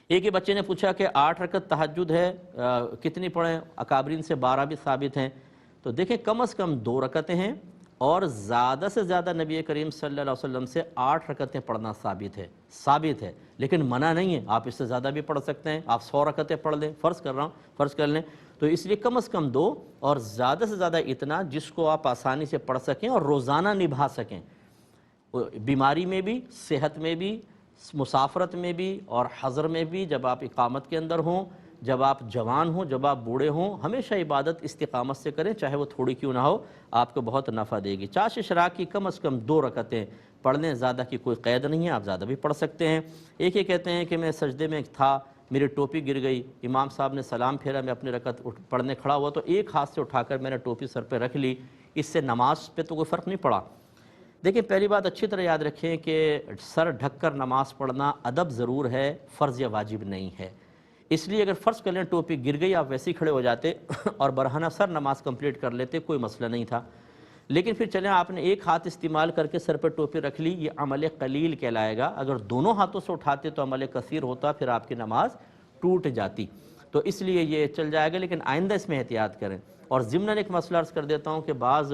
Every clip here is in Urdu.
ایک ہی بچے نے پوچھا کہ 8 رکعت تہجد ہے کتنی پڑھیں؟ اکابرین سے 12 بھی ثابت ہیں۔ تو دیکھیں کم از کم 2 رکعتیں ہیں، اور زیادہ سے زیادہ نبی کریم صلی اللہ علیہ وسلم سے 8 رکعتیں پڑھنا ثابت ہے، لیکن منع نہیں ہے، آپ اس سے زیادہ بھی پڑھ سکتے ہیں، آپ 100 رکعتیں پڑھ لیں، فرض کر لیں، تو اس لیے کم از کم 2 اور زیادہ سے زیادہ اتنا جس کو آپ آسانی سے پڑھ سکیں اور روزانہ نبھا سکیں، بیماری میں بھی، صحت میں بھی، مسافرت میں بھی اور حضر میں بھی، جب آپ اقامت کے اندر ہوں، جب آپ جوان ہوں، جب آپ بوڑھے ہوں، ہمیشہ عبادت استقامت سے کریں، چاہے وہ تھوڑی کیوں نہ ہو، آپ کو بہت نفع دے گی۔ چاشت اشراق کی کم از کم 2 رکعتیں پڑھ لیں، زیادہ کی کوئی قید نہیں ہے، آپ زیادہ بھی پڑھ سکتے ہیں۔ ایک یہ کہتے ہیں کہ میں سجدے میں تھا، میری ٹوپی گر گئی، امام صاحب نے سلام پھیرا، میں اپنی رکعت پڑھنے کھڑا ہوا تو ایک ہاتھ سے اٹھا کر میں نے ٹوپی سر پہ رکھ لی، اس سے نماز پہ تو کوئی فرق نہیں پڑا۔ دیکھیں پہلی بات اچھی طرح یاد رکھیں کہ سر ڈھک کر نماز پڑھنا ادب ضرور ہے، فرض یا واجب نہیں ہے۔ اس لیے اگر فرض کر لیں ٹوپی گر گئی، آپ ویسے ہی کھڑے ہو جاتے اور برہنہ سر نماز کمپلیٹ کر لیتے، کوئی مسئلہ نہیں تھا۔ لیکن پھر چلیں آپ نے ایک ہاتھ استعمال کر کے سر پہ ٹوپی رکھ لی، یہ عمل قلیل کہلائے گا۔ اگر دونوں ہاتھوں سے اٹھاتے تو عمل کثیر ہوتا، پھر آپ کی نماز ٹوٹ جاتی، تو اس لیے یہ چل جائے گا، لیکن آئندہ اس میں احتیاط کریں۔ اور ضمناً ایک مسئلہ عرض کر دیتا ہوں کہ بعض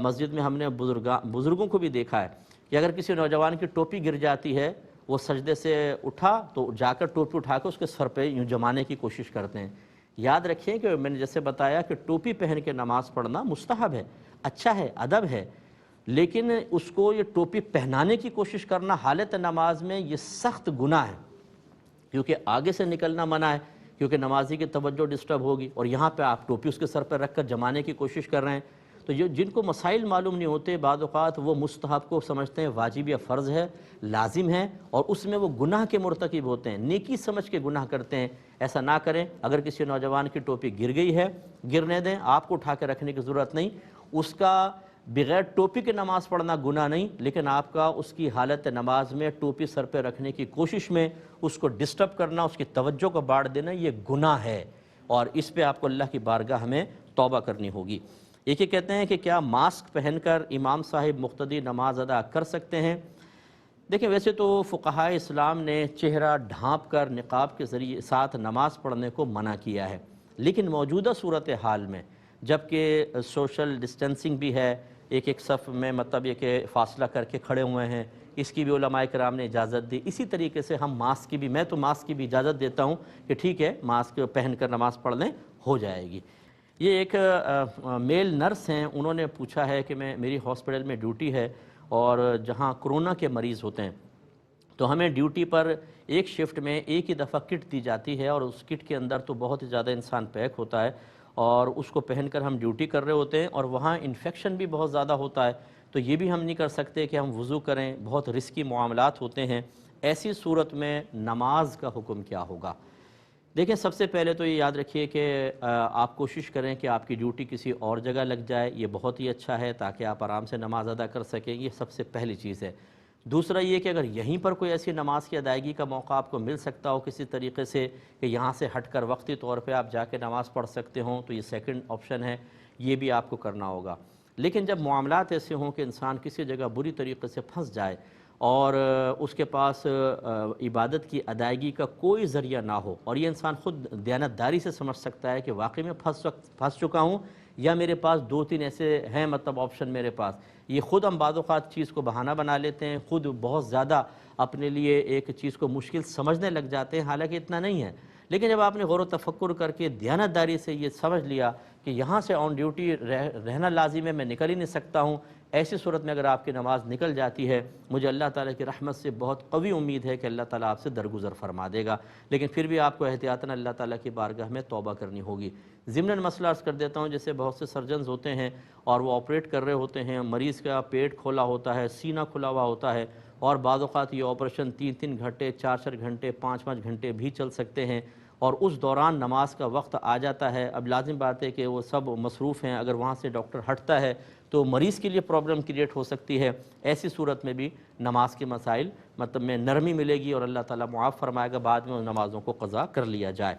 مسجد میں ہم نے بزرگوں کو بھی دیکھا ہے کہ اگر کسی نوجوان کی ٹوپی گر جاتی ہے، وہ سجدے سے اٹھا تو جا کر ٹوپی اٹھا کے اس کے سر پہ یوں جمانے کی کوشش کرتے ہیں۔ یاد رکھیں کہ میں نے جیسے بتایا کہ ٹوپی پہن کے نماز پڑھنا مستحب ہے، اچھا ہے، ادب ہے، لیکن اس کو یہ ٹوپی پہنانے کی کوشش کرنا حالت نماز میں یہ سخت گناہ ہے، کیونکہ آگے سے نکلنا منع ہے، کیونکہ نمازی کی توجہ ڈسٹرب ہوگی، اور یہاں پہ آپ ٹوپی اس کے سر پہ رکھ کر جمانے کی کوشش کر رہے ہیں۔ تو جن کو مسائل معلوم نہیں ہوتے، بعض اوقات وہ مستحب کو سمجھتے ہیں واجب یا فرض ہے، لازم ہے، اور اس میں وہ گناہ کے مرتکب ہوتے ہیں، نیکی سمجھ کے گناہ کرتے ہیں۔ ایسا نہ کریں۔ اگر کسی نوجوان کی ٹوپی گر گئی ہے، گرنے دیں، آپ کو اٹھا کے رکھنے کی ضرورت نہیں۔ اس کا بغیر ٹوپی کے نماز پڑھنا گناہ نہیں، لیکن آپ کا اس کی حالت نماز میں ٹوپی سر پہ رکھنے کی کوشش میں اس کو ڈسٹرب کرنا، اس کی توجہ کو باڑ دینا، یہ گناہ ہے، اور اس پہ آپ کو اللہ کی بارگاہ میں توبہ کرنی ہوگی۔ ایک یہ کہتے ہیں کہ کیا ماسک پہن کر امام صاحب مقتدی نماز ادا کر سکتے ہیں؟ دیکھیں ویسے تو فقہائے اسلام نے چہرہ ڈھانپ کر نقاب کے ذریعے ساتھ نماز پڑھنے کو منع کیا ہے، لیکن موجودہ صورتحال میں جبکہ سوشل ڈسٹینسنگ بھی ہے، ایک صف میں مطلب یہ کہ فاصلہ کر کے کھڑے ہوئے ہیں، اس کی بھی علماء کرام نے اجازت دی، اسی طریقے سے ہم ماسک کی بھی، میں تو ماسک کی بھی اجازت دیتا ہوں کہ ٹھیک ہے ماسک پہن کر نماز پڑھ لیں، ہو جائے گی۔ یہ ایک میل نرس ہیں، انہوں نے پوچھا ہے کہ میری ہاسپٹل میں ڈیوٹی ہے اور جہاں کرونا کے مریض ہوتے ہیں، تو ہمیں ڈیوٹی پر ایک شفٹ میں ایک ہی دفعہ کٹ دی جاتی ہے، اور اس کٹ کے اندر تو بہت ہی زیادہ انسان پیک ہوتا ہے، اور اس کو پہن کر ہم ڈیوٹی کر رہے ہوتے ہیں، اور وہاں انفیکشن بھی بہت زیادہ ہوتا ہے، تو یہ بھی ہم نہیں کر سکتے کہ ہم وضو کریں، بہت رسکی معاملات ہوتے ہیں۔ ایسی صورت میں نماز کا حکم کیا ہوگا؟ دیکھیں سب سے پہلے تو یہ یاد رکھیے کہ آپ کوشش کریں کہ آپ کی ڈیوٹی کسی اور جگہ لگ جائے، یہ بہت ہی اچھا ہے تاکہ آپ آرام سے نماز ادا کر سکیں، یہ سب سے پہلی چیز ہے۔ دوسرا یہ کہ اگر یہیں پر کوئی ایسی نماز کی ادائیگی کا موقع آپ کو مل سکتا ہو کسی طریقے سے کہ یہاں سے ہٹ کر وقتی طور پہ آپ جا کے نماز پڑھ سکتے ہوں، تو یہ سیکنڈ آپشن ہے، یہ بھی آپ کو کرنا ہوگا۔ لیکن جب معاملات ایسے ہوں کہ انسان کسی جگہ بری طریقے سے پھنس جائے اور اس کے پاس عبادت کی ادائیگی کا کوئی ذریعہ نہ ہو، اور یہ انسان خود دیانتداری سے سمجھ سکتا ہے کہ واقعی میں پھنس چکا ہوں، یا میرے پاس 2-3 ایسے ہیں مطلب آپشن میرے پاس، یہ خود ہم بعض اوقات چیز کو بہانہ بنا لیتے ہیں، خود بہت زیادہ اپنے لیے ایک چیز کو مشکل سمجھنے لگ جاتے ہیں، حالانکہ اتنا نہیں ہے۔ لیکن جب آپ نے غور و تفکر کر کے دیانتداری سے یہ سمجھ لیا کہ یہاں سے آن ڈیوٹی رہنا لازم ہے، میں نکل ہی نہیں سکتا ہوں، ایسی صورت میں اگر آپ کی نماز نکل جاتی ہے، مجھے اللہ تعالیٰ کی رحمت سے بہت قوی امید ہے کہ اللہ تعالیٰ آپ سے درگزر فرما دے گا، لیکن پھر بھی آپ کو احتیاطاً اللہ تعالیٰ کی بارگاہ میں توبہ کرنی ہوگی۔ ضمناً مسئلہ عرض کر دیتا ہوں، جیسے بہت سے سرجنز ہوتے ہیں اور وہ آپریٹ کر رہے ہوتے ہیں، مریض کا پیٹ کھولا ہوتا ہے، سینہ کھلا ہوا ہوتا ہے، اور بعض اوقات یہ آپریشن 3-3 گھنٹے، 4-4 گھنٹے، 5-5 گھنٹے بھی چل سکتے ہیں، اور اس دوران نماز کا وقت آ جاتا ہے۔ اب لازم بات ہے کہ وہ سب مصروف ہیں، اگر وہاں سے ڈاکٹر ہٹتا ہے تو مریض کے لیے پرابلم کریٹ ہو سکتی ہے۔ ایسی صورت میں بھی نماز کے مسائل مطلب میں نرمی ملے گی، اور اللہ تعالیٰ معاف فرمائے گا، بعد میں ان نمازوں کو قضا کر لیا جائے۔